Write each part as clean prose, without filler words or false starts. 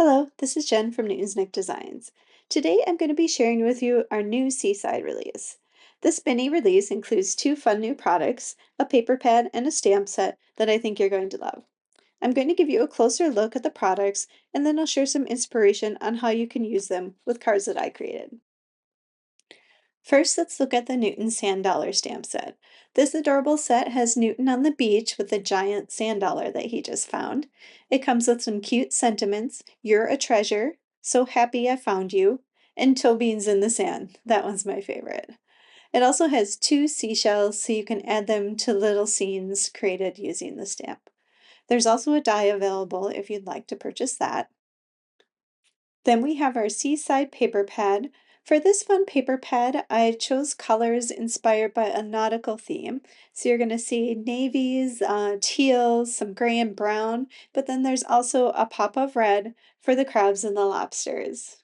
Hello, this is Jen from Newton's Nick Designs. Today I'm going to be sharing with you our new Seaside release. This mini release includes two fun new products, a paper pad and a stamp set that I think you're going to love. I'm going to give you a closer look at the products and then I'll share some inspiration on how you can use them with cards that I created. First, let's look at the Newton Sand Dollar stamp set. This adorable set has Newton on the beach with a giant sand dollar that he just found. It comes with some cute sentiments, "You're a treasure," "So happy I found you," and "Toe beans in the sand." That one's my favorite. It also has two seashells so you can add them to little scenes created using the stamp. There's also a die available if you'd like to purchase that. Then we have our Seaside paper pad. For this fun paper pad, I chose colors inspired by a nautical theme. So you're going to see navies, teals, some gray and brown, but then there's also a pop of red for the crabs and the lobsters.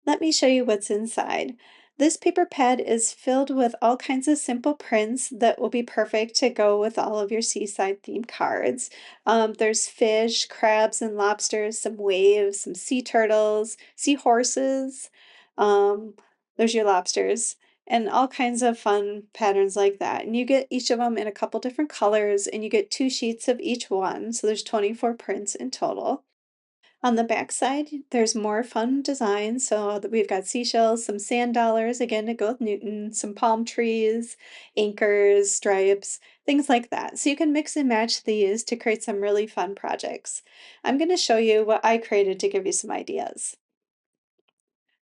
Let me show you what's inside. This paper pad is filled with all kinds of simple prints that will be perfect to go with all of your seaside themed cards. There's fish, crabs, and lobsters, some waves, some sea turtles, seahorses. Um, there's your lobsters, and all kinds of fun patterns like that. And you get each of them in a couple different colors, and you get two sheets of each one. So there's 24 prints in total. On the back side, there's more fun designs. So we've got seashells, some sand dollars, again to go with Newton, some palm trees, anchors, stripes, things like that. So you can mix and match these to create some really fun projects. I'm going to show you what I created to give you some ideas.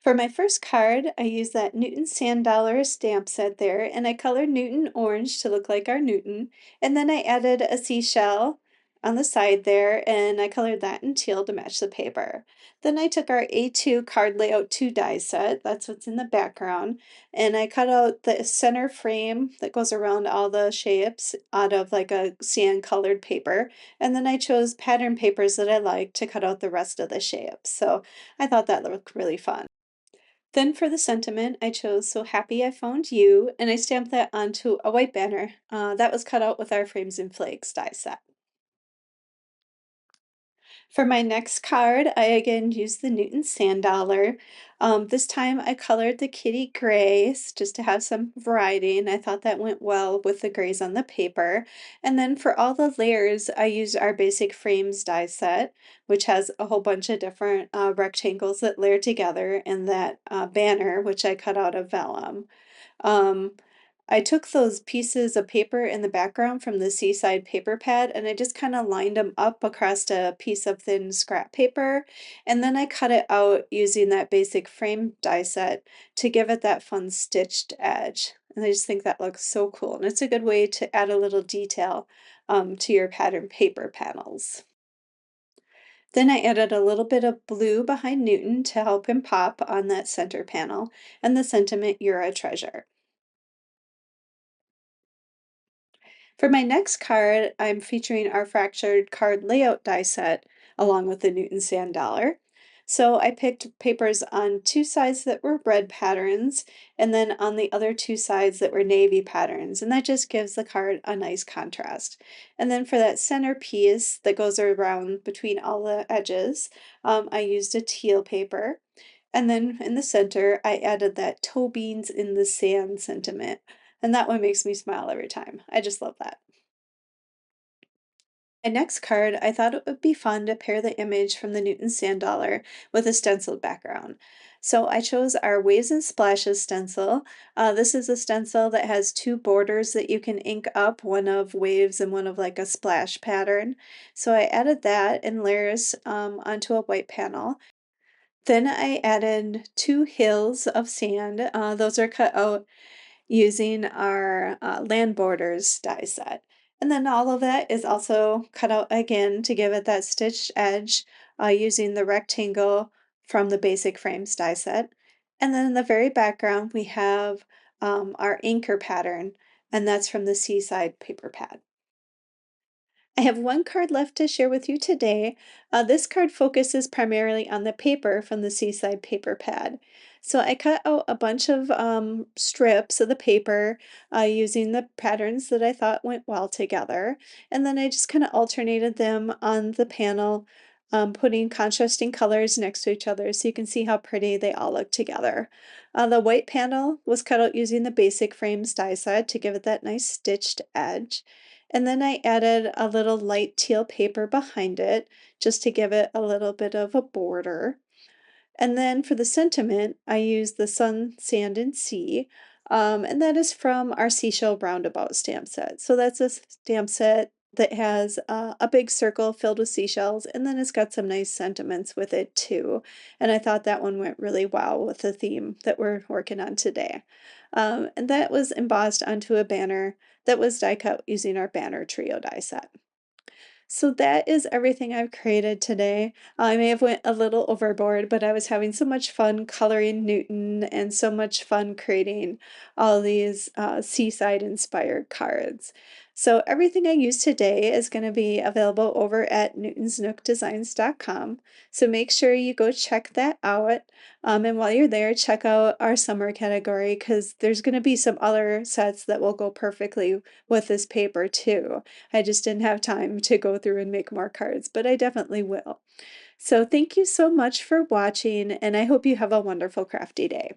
For my first card, I used that Newton Sand Dollar stamp set there, and I colored Newton orange to look like our Newton, and then I added a seashell on the side there, and I colored that in teal to match the paper. Then I took our A2 card layout 2 die set, that's what's in the background, and I cut out the center frame that goes around all the shapes out of like a sand colored paper, and then I chose pattern papers that I like to cut out the rest of the shapes. So I thought that looked really fun. Then for the sentiment, I chose "So happy I found you," and I stamped that onto a white banner that was cut out with our Frames and Flakes die set. For my next card, I again used the Newton Sand Dollar. This time I colored the kitty grays just to have some variety, and I thought that went well with the grays on the paper. And then for all the layers, I used our basic frames die set, which has a whole bunch of different rectangles that layer together, and that banner, which I cut out of vellum. Um, I took those pieces of paper in the background from the Seaside paper pad and I just kind of lined them up across a piece of thin scrap paper. And then I cut it out using that basic frame die set to give it that fun stitched edge. And I just think that looks so cool. And it's a good way to add a little detail to your pattern paper panels. Then I added a little bit of blue behind Newton to help him pop on that center panel and the sentiment, "You're a treasure." For my next card, I'm featuring our fractured card layout die set along with the Newton Sand Dollar. So I picked papers on two sides that were red patterns and then on the other two sides that were navy patterns, and that just gives the card a nice contrast. And then for that center piece that goes around between all the edges, I used a teal paper. And then in the center, I added that "toe beans in the sand" sentiment. And that one makes me smile every time. I just love that. My next card, I thought it would be fun to pair the image from the Newton Sand Dollar with a stenciled background. So I chose our Waves and Splashes stencil. This is a stencil that has two borders that you can ink up, one of waves and one of like a splash pattern. So I added that in layers onto a white panel. Then I added two hills of sand. Those are cut out using our land borders die set. And then all of that is also cut out again to give it that stitched edge using the rectangle from the basic frames die set. And then in the very background, we have our anchor pattern, and that's from the Seaside paper pad. I have one card left to share with you today. This card focuses primarily on the paper from the Seaside paper pad. So I cut out a bunch of strips of the paper using the patterns that I thought went well together. And then I just kind of alternated them on the panel putting contrasting colors next to each other so you can see how pretty they all look together. The white panel was cut out using the basic frames die set to give it that nice stitched edge. And then I added a little light teal paper behind it just to give it a little bit of a border. And then for the sentiment, I use the sun, sand, and sea. And that is from our seashell roundabout stamp set. So that's a stamp set that has a big circle filled with seashells, and then it's got some nice sentiments with it too. And I thought that one went really well with the theme that we're working on today. And that was embossed onto a banner that was die cut using our banner trio die set. So that is everything I've created today. I may have went a little overboard, but I was having so much fun coloring Newton and so much fun creating all these seaside inspired cards. So everything I used today is going to be available over at newtonsnookdesigns.com. So make sure you go check that out. And while you're there, check out our summer category because there's going to be some other sets that will go perfectly with this paper too. I just didn't have time to go through and make more cards, but I definitely will. So thank you so much for watching, and I hope you have a wonderful crafty day.